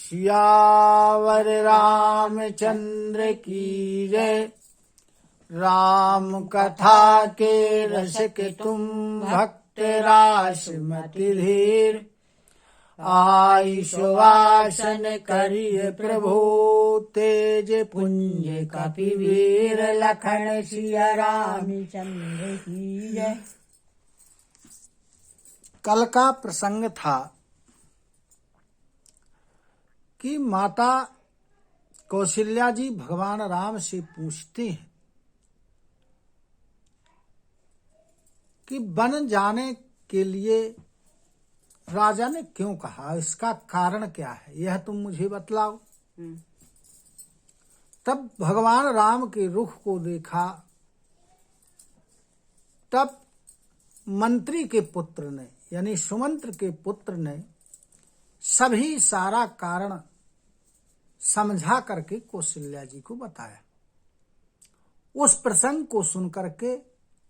सियावर रामचंद्र की जय। राम कथा के रसिक तुम भक्त रास मति धीर। आई सुवासन करिय प्रभु तेज पुंज कपिवीर। लखन सिया रामचंद्र की जय। कल का प्रसंग था कि माता कौशल्या जी भगवान राम से पूछती हैं कि वन जाने के लिए राजा ने क्यों कहा, इसका कारण क्या है, यह तुम मुझे बतलाओ। तब भगवान राम के रुख को देखा, तब मंत्री के पुत्र ने यानी सुमंत्र के पुत्र ने सभी सारा कारण समझा करके कौशल्या जी को बताया। उस प्रसंग को सुनकर के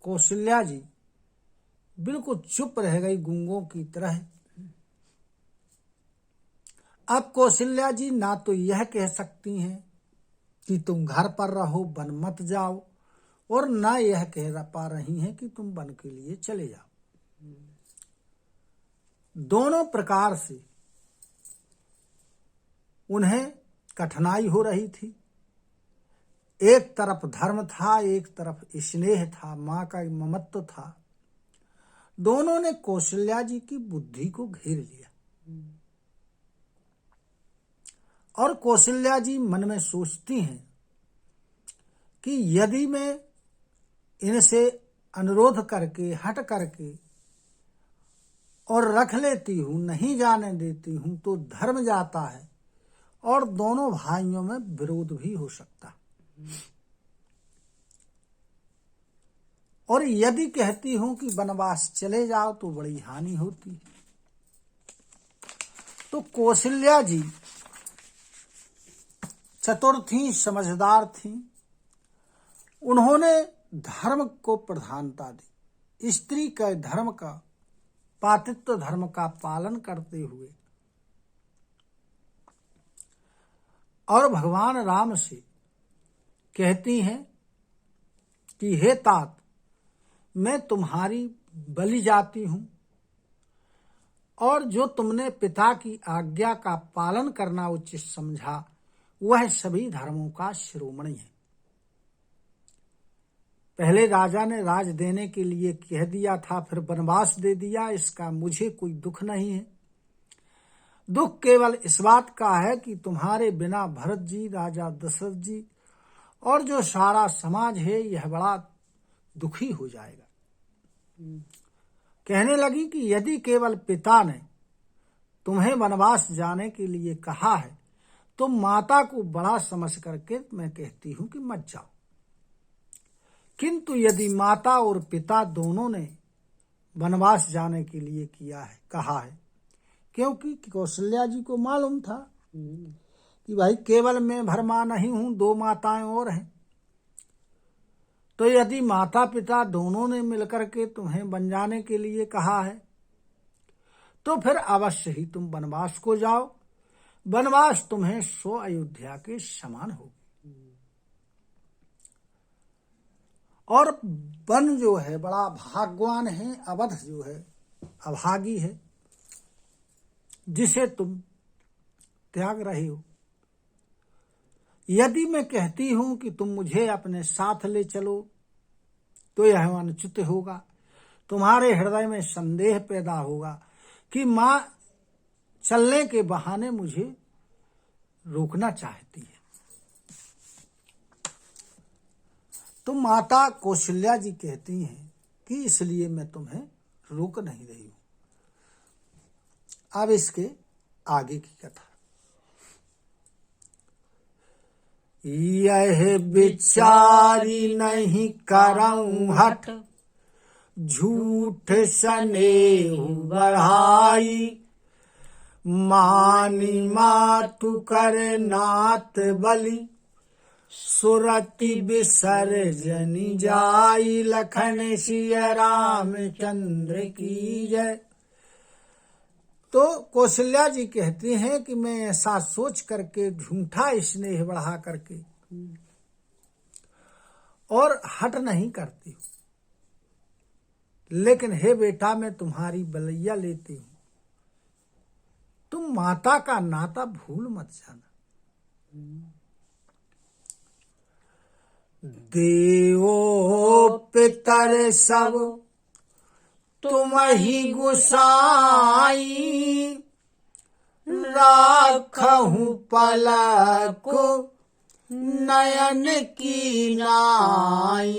कौशल्या जी बिल्कुल चुप रह गई, गूंगों की तरह। अब कौशल्या जी ना तो यह कह सकती हैं कि तुम घर पर रहो, वन मत जाओ, और ना यह कह पा रही हैं कि तुम वन के लिए चले जाओ। दोनों प्रकार से उन्हें कठिनाई हो रही थी। एक तरफ धर्म था, एक तरफ स्नेह था, मां का ममत्व था। दोनों ने कौशल्या जी की बुद्धि को घेर लिया। और कौशल्या जी मन में सोचती हैं कि यदि मैं इनसे अनुरोध करके, हट करके और रख लेती हूं, नहीं जाने देती हूं, तो धर्म जाता है और दोनों भाइयों में विरोध भी हो सकता। और यदि कहती हूं कि वनवास चले जाओ तो बड़ी हानि होती। तो कौशल्या जी चतुर थीं, समझदार थीं। उन्होंने धर्म को प्रधानता दी। स्त्री के धर्म का, पातित्व धर्म का पालन करते हुए और भगवान राम से कहती हैं कि हे तात, मैं तुम्हारी बलि जाती हूं और जो तुमने पिता की आज्ञा का पालन करना उचित समझा, वह सभी धर्मों का शिरोमणि है। पहले राजा ने राज देने के लिए कह दिया था, फिर वनवास दे दिया, इसका मुझे कोई दुख नहीं है। दुख केवल इस बात का है कि तुम्हारे बिना भरत जी, राजा दशरथ जी और जो सारा समाज है, यह बड़ा दुखी हो जाएगा। कहने लगी कि यदि केवल पिता ने तुम्हें वनवास जाने के लिए कहा है तो माता को बड़ा समझ करके मैं कहती हूं कि मत जाओ। किंतु यदि माता और पिता दोनों ने वनवास जाने के लिए कहा है, क्योंकि कौशल्या जी को मालूम था कि भाई केवल मैं भरमा नहीं हूं, दो माताएं और हैं। तो यदि माता पिता दोनों ने मिलकर के तुम्हें वन जाने के लिए कहा है तो फिर अवश्य ही तुम वनवास को जाओ। वनवास तुम्हें 100 अयोध्या के समान होगी। और वन जो है बड़ा भाग्यवान है, अवध जो है अभागी है, जिसे तुम त्याग रहे हो। यदि मैं कहती हूं कि तुम मुझे अपने साथ ले चलो तो यह अनुचित होगा। तुम्हारे हृदय में संदेह पैदा होगा कि मां चलने के बहाने मुझे रोकना चाहती है। तो माता कौशल्या जी कहती हैं कि इसलिए मैं तुम्हें रोक नहीं रही हूं। अब इसके आगे की कथा। यह विचारी नहीं करऊं हठ, झूठ स्नेह बढ़ाई। मानी मातु कर नाथ बलि, सुरति विसर्जनी जाई। लखन सिया रामचंद्र की जय। तो कौशल्या जी कहती हैं कि मैं ऐसा सोच करके झूठा स्नेह बढ़ा करके और हट नहीं करती हूँ, लेकिन हे बेटा मैं तुम्हारी बलैया लेती हूँ, तुम माता का नाता भूल मत जाना। देवो पितर सब तुम ही गुसाई, राखहु पलक नयन की नाई,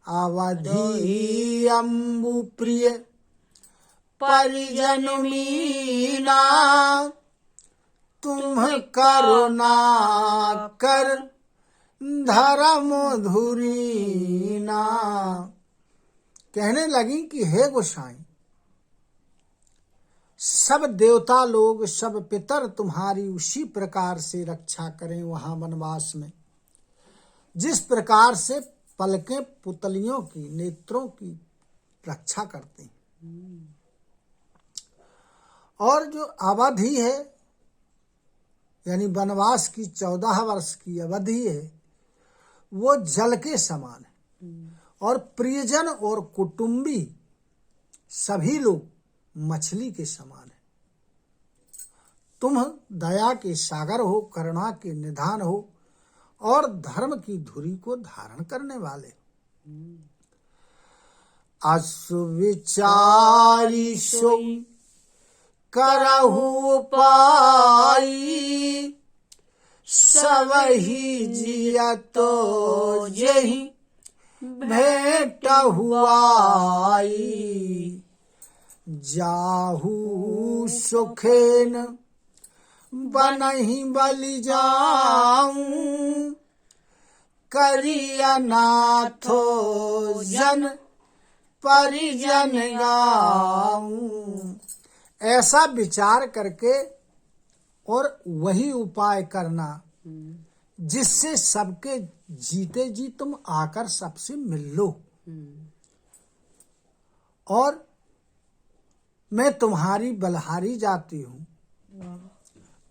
अवधि अम्बु प्रिय परिजन मीना, तुम करुणा कर धर्म धुरीना। कहने लगी कि हे गोसाई, सब देवता लोग, सब पितर तुम्हारी उसी प्रकार से रक्षा करें वहां वनवास में, जिस प्रकार से पलकें पुतलियों की नेत्रों की रक्षा करते हैं। और जो अवधि है यानी वनवास की 14 वर्ष की अवधि है, वो जल के समान है। और प्रियजन और कुटुंबी सभी लोग मछली के समान है। तुम दया के सागर हो, करुणा के निधान हो और धर्म की धुरी को धारण करने वाले। असुविचारी सोई करहु पाई, सबहि जियतो जेहि भेंट हुआई, जाहू सुखेन बनहि बलि जाऊं, करिया नाथो जन परिजन गाऊं। ऐसा विचार करके और वही उपाय करना जिससे सबके जीते जी तुम आकर सबसे मिल लो, और मैं तुम्हारी बलहारी जाती हूँ।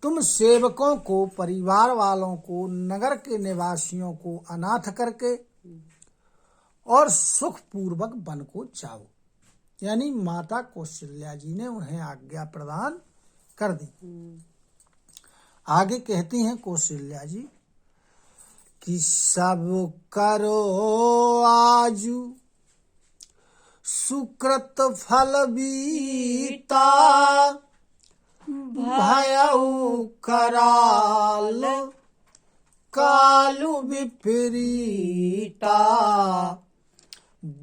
तुम सेवकों को, परिवार वालों को, नगर के निवासियों को अनाथ करके और सुख पूर्वक वन को जाओ। यानी माता कौशल्या जी ने उन्हें आज्ञा प्रदान कर दी। आगे कहती हैं कौशल्या जी कि सब करो आजू सुकृत फल बीता, भयउ कराल कालु विपरीता,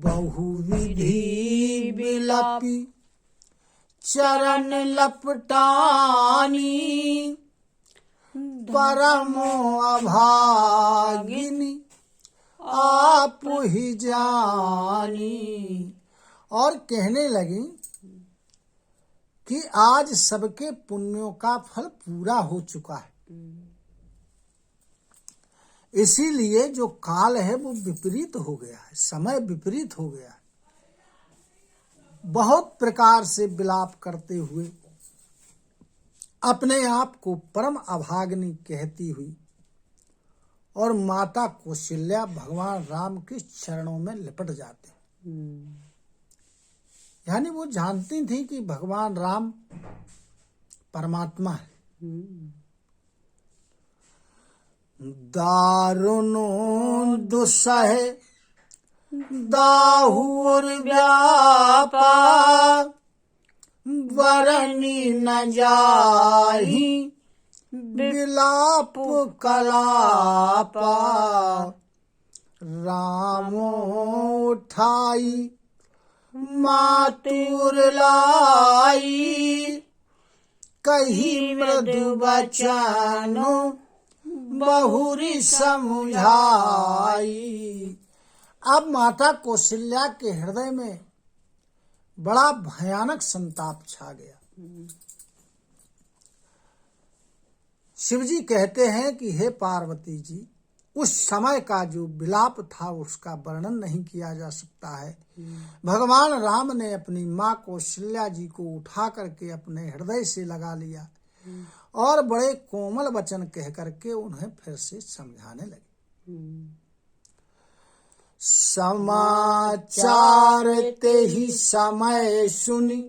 बहुविधि बिलपि चरण लपटानी, परमो अभागिनी आप ही जानी। और कहने लगी कि आज सबके पुण्यों का फल पूरा हो चुका है, इसीलिए जो काल है वो विपरीत हो गया है, समय विपरीत हो गया है। बहुत प्रकार से विलाप करते हुए अपने आप को परम अभागिनी कहती हुई और माता कौशल्या भगवान राम के चरणों में लिपट जाते हैं। यानी वो जानती थी कि भगवान राम परमात्मा है। दारुणो दुस्सह दाहुर व्यापा, वरनी न जाहि विलाप कलापा, रामो उठाई मातुर लाई, कही मृदु बचनो बहुरी समझाई। अब माता कौशल्या के हृदय में बड़ा भयानक संताप छा गया। शिवजी कहते हैं कि हे पार्वती जी, उस समय का जो विलाप था उसका वर्णन नहीं किया जा सकता है। भगवान राम ने अपनी माँ कौशल्या जी को उठा करके अपने हृदय से लगा लिया और बड़े कोमल वचन कह करके उन्हें फिर से समझाने लगे। समाचार ते ही समय सुनी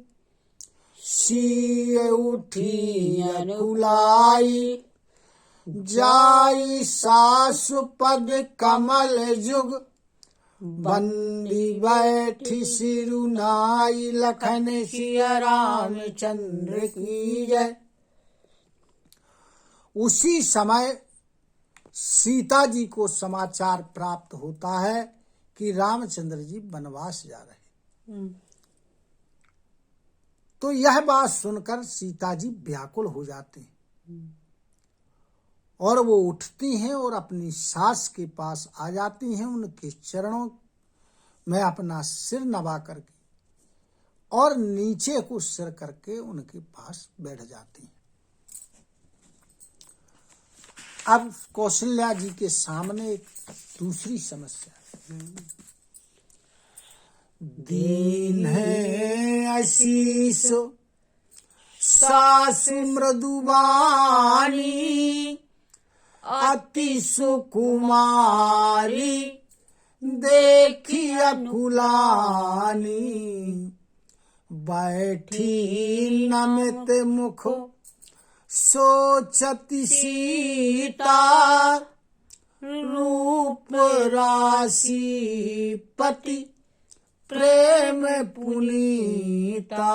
सिय उठी अकुलाई, जाई सासु पद कमल जुग, बंदी बैठी सिरुनाई, लखन सिया रामचंद्र की जय। उसी समय सीता जी को समाचार प्राप्त होता है कि रामचंद्र जी वनवास जा रहे। तो यह बात सुनकर सीता जी व्याकुल हो जाते हैं और वो उठती हैं और अपनी सास के पास आ जाती हैं, उनके चरणों में अपना सिर नवा करके और नीचे को सिर करके उनके पास बैठ जाती हैं। अब कौशल्या जी के सामने एक दूसरी समस्या है। दीन है आशीष सासु मृदुबानी, अति सुकुमारी देखी अकुलानी, बैठी नमित मुख सोचती सीता, रूप राशि पति प्रेम पुनीता।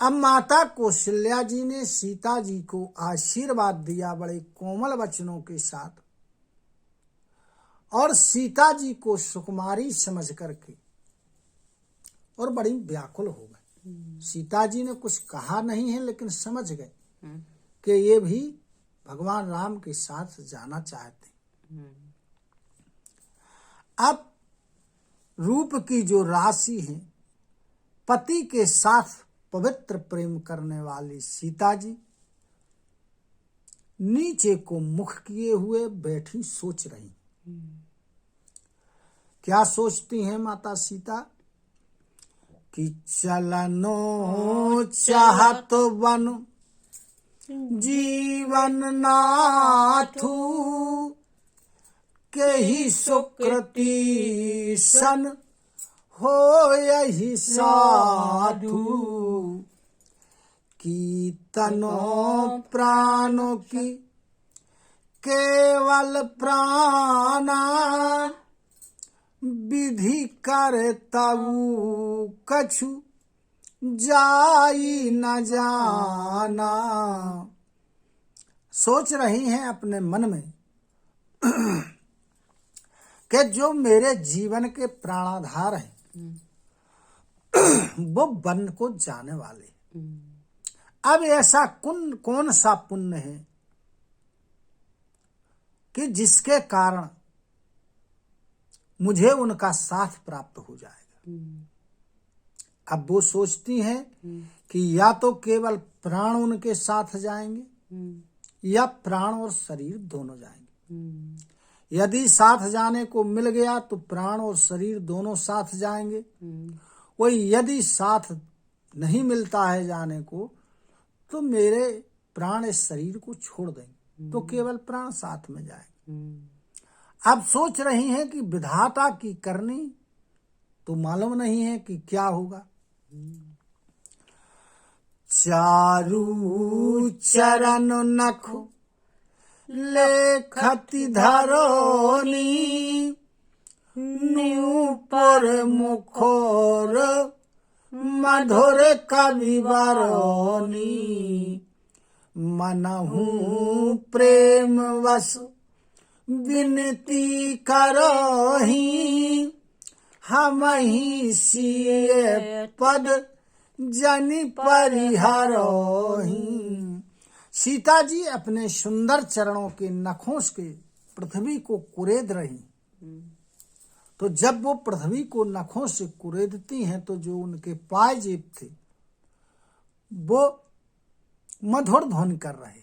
अब माता कौशल्या जी ने सीता जी को आशीर्वाद दिया बड़े कोमल वचनों के साथ और सीता जी को सुकुमारी समझ करके और बड़ी व्याकुल हो गए। सीता जी ने कुछ कहा नहीं है लेकिन समझ गए कि ये भी भगवान राम के साथ जाना चाहते। अब रूप की जो राशि है, पति के साथ पवित्र प्रेम करने वाली सीता जी नीचे को मुख किए हुए बैठी सोच रही। क्या सोचती हैं माता सीता कि चलनो चाहत बन जीवन नाथू, के ही सुकृति सन हो यही साधु, की तनो प्राणों की केवल प्राणा, विधि करतऊ कछु जाई न जाना। सोच रही हैं अपने मन में कि जो मेरे जीवन के प्राणाधार हैं वो वन को जाने वाले। अब ऐसा कौन सा पुण्य है कि जिसके कारण मुझे उनका साथ प्राप्त हो जाएगा। अब वो सोचती हैं कि या तो केवल प्राण उनके साथ जाएंगे या प्राण और शरीर दोनों जाएंगे। यदि साथ जाने को मिल गया तो प्राण और शरीर दोनों साथ जाएंगे। वही यदि साथ नहीं मिलता है जाने को तो मेरे प्राण इस शरीर को छोड़ देंगे, तो केवल प्राण साथ में जाएंगे। अब सोच रही हैं कि विधाता की करनी तो मालूम नहीं है कि क्या होगा। चारू चरण नखो लेखति धरोनी, नूपुर मुखोर मधुर कवि बरौनी, मनहु प्रेम वस विनती करोही, हमहि सिय पद जनि परिहरोही। सीता जी अपने सुंदर चरणों के नखों से पृथ्वी को कुरेद रही। तो जब वो पृथ्वी को नखों से कुरेदती हैं तो जो उनके पायजेब थे वो मधुर ध्वनि कर रहे।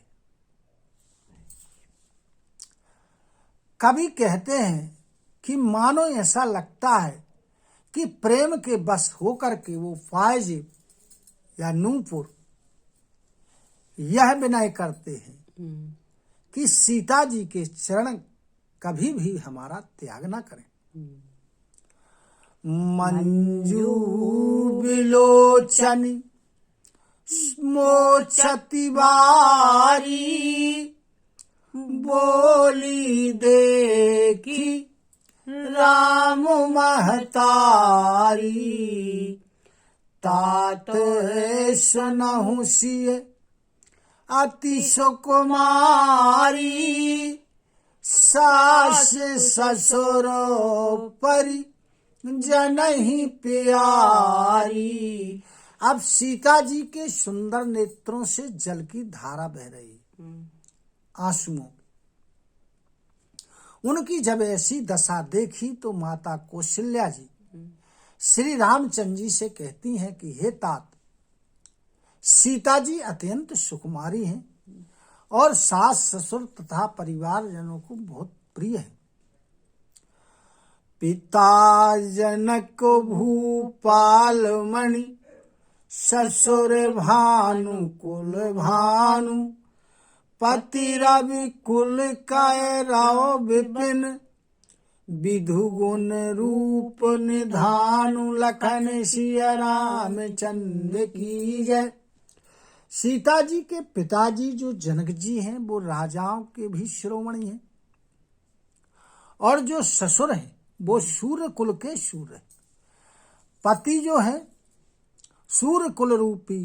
कवि कहते हैं कि मानो ऐसा लगता है कि प्रेम के बस होकर के वो फायज या नूपुर यह विनय करते हैं कि सीता जी के चरण कभी भी हमारा त्याग ना करें। मंजू विलोचन मोचति बारी, बोली देखी राम महतारी, तात सुनहु सिय अति सुकुमारी, सास ससुर परि जनहि प्यारी। अब सीता जी के सुंदर नेत्रों से जल की धारा बह रही, आंसुओं। उनकी जब ऐसी दशा देखी तो माता कौशल्या जी श्री रामचंद्र जी से कहती हैं कि हे तात, सीता जी अत्यंत सुकुमारी हैं और सास ससुर तथा परिवार जनों को बहुत प्रिय है। पिता जनक भूपाल मणि, ससुर भानु कुल भानु, पति रवि कुल कै राव विपिन, विधु गुण रूप निधानु, लखन सिया रामचंद्र की जय। सीता जी के पिताजी जो जनक जी हैं वो राजाओं के भी शिरोमणि हैं, और जो ससुर हैं वो सूर्य कुल के सूर्य। पति जो है सूर्य कुल रूपी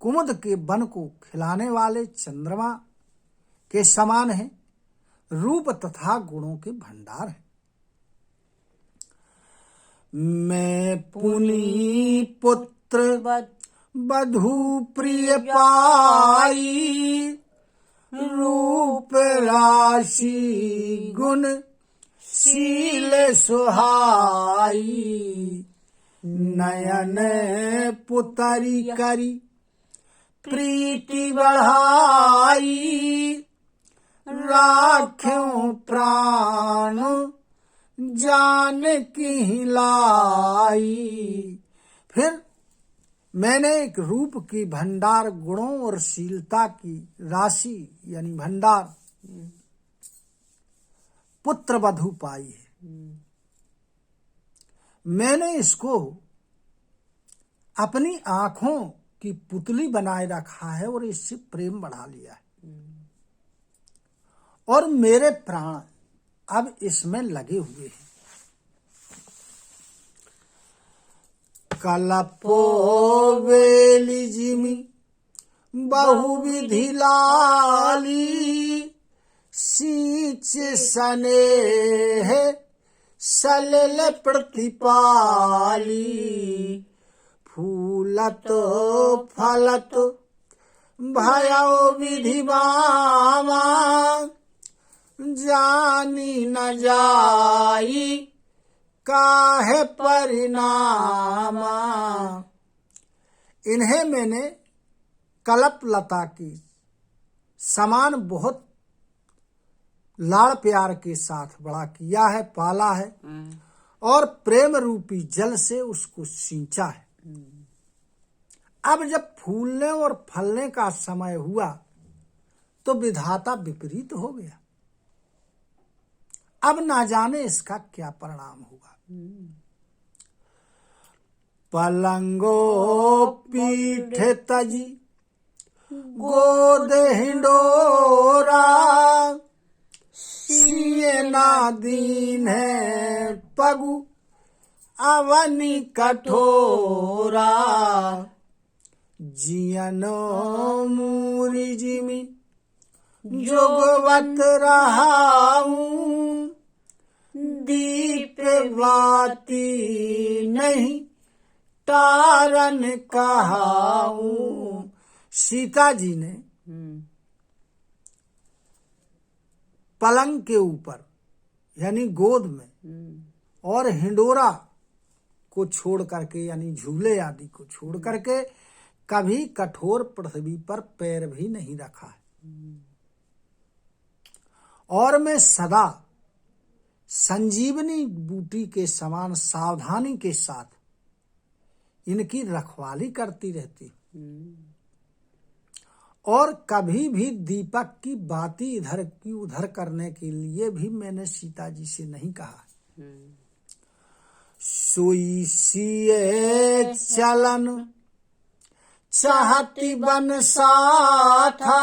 कुमुद के वन को खिलाने वाले चंद्रमा के समान है, रूप तथा गुणों के भंडार है। मैं पुनि पुत्र बधू प्रिय पाई, रूप राशि गुण शील सुहाई, नयन पुतरी करी प्रीति बढ़ाई, राख्यों प्राण जान की लाई। फिर मैंने एक रूप की भंडार, गुणों और शीलता की राशि यानी भंडार पुत्र वधू पाई है। मैंने इसको अपनी आंखों की पुतली बनाए रखा है और इससे प्रेम बढ़ा लिया है, और मेरे प्राण अब इसमें लगे हुए हैं। कलपो वेली जिमी बहुविधि लाली, सींच स्नेह सलिल प्रतिपाली, फूलत फलत भयो विधि बामा, जानी न जाई काहे परिणामा। इन्हें मैंने कल्प लता की समान बहुत लाड़ प्यार के साथ बड़ा किया है, पाला है, और प्रेम रूपी जल से उसको सींचा है। अब जब फूलने और फलने का समय हुआ तो विधाता विपरीत हो गया। अब ना जाने इसका क्या परिणाम होगा। पलंगो पीठ तजी गोद हिंडोरा, सिए ना दीन है पगु अवनी कठोरा, जियनो मूरी जिमी जोगवत रहाऊं, दीप बाती नहीं तारन कहाऊं। सीता जी ने पलंग के ऊपर यानी गोद में और हिंडोरा को छोड़ करके यानी झूले आदि को छोड़ करके कभी कठोर पृथ्वी पर पैर भी नहीं रखा है, और मैं सदा संजीवनी बूटी के समान सावधानी के साथ इनकी रखवाली करती रहती और कभी भी दीपक की बाती इधर की उधर करने के लिए भी मैंने सीता जी से नहीं कहा। सोई सिए चलन चाहती बन साथा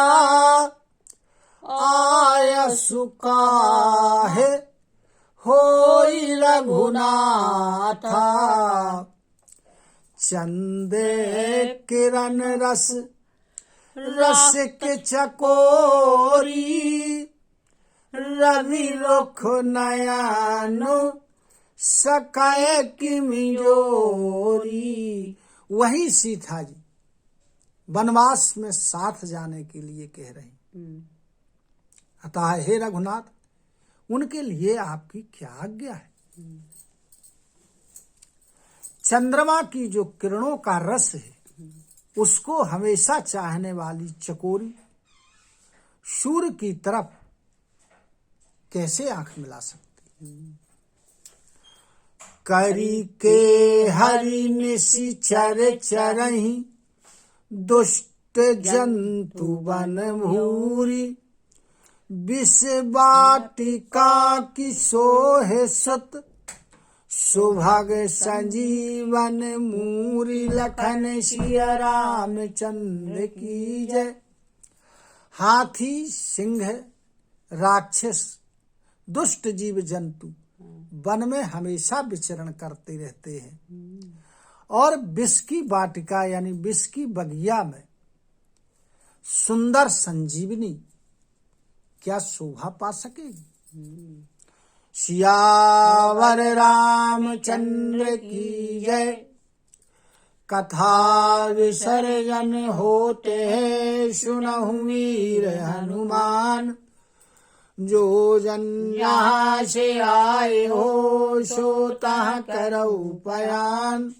आय सुकाहे होई रघुनाथा चंदे किरण रस रस के चकोरी रवि रुख नयनु सकाए की मिजोरी। वही सीता जी वनवास में साथ जाने के लिए कह रही। अतः हे रघुनाथ, उनके लिए आपकी क्या आज्ञा है। चंद्रमा की जो किरणों का रस है उसको हमेशा चाहने वाली चकोरी सूर्य की तरफ कैसे आंख मिला सकती। करी के हरि निशिचर चरहि दुष्ट जंतु बन भूरी विष वाटिका की सोहे सुत सुभग संजीवन मूरी लखन सिया रामचंद्र की जय। हाथी सिंह राक्षस दुष्ट जीव जंतु वन में हमेशा विचरण करते रहते हैं और विष की वाटिका यानी विष की बगिया में सुंदर संजीवनी क्या शोभा पा सकेगी। सियावर रामचंद्र की जय। कथा विसर्जन होते हैं सुनहु वीर हनुमान जो जन यहाँ से आए हो सोता करौ पयान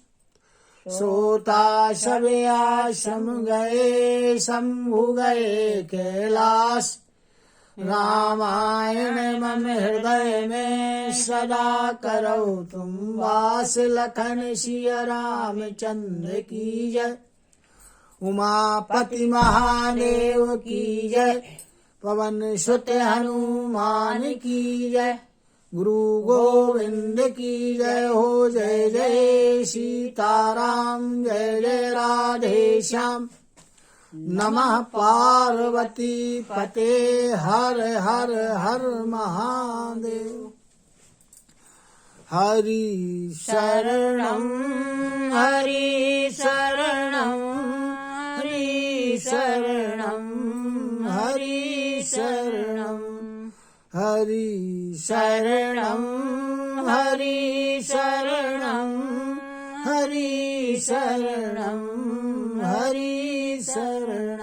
सोता सब आश्रम गए शंभु गए कैलाश रामायण मम हृदय में सदा करो तुम वास लखन सिया रामचंद्र की जय। उमापति महादेव की जय। पवन सुत हनुमान की जय। गुरु गोविंद की जय हो। जय जय सीताराम जय जय राधे श्याम। नमः पार्वती पते हर हर हर महादेव। हरि शरणं हरि शरणं हरि शरणं हरि शरणं हरि शरणं हरि शरणं हरि शरणं हरि शरणं।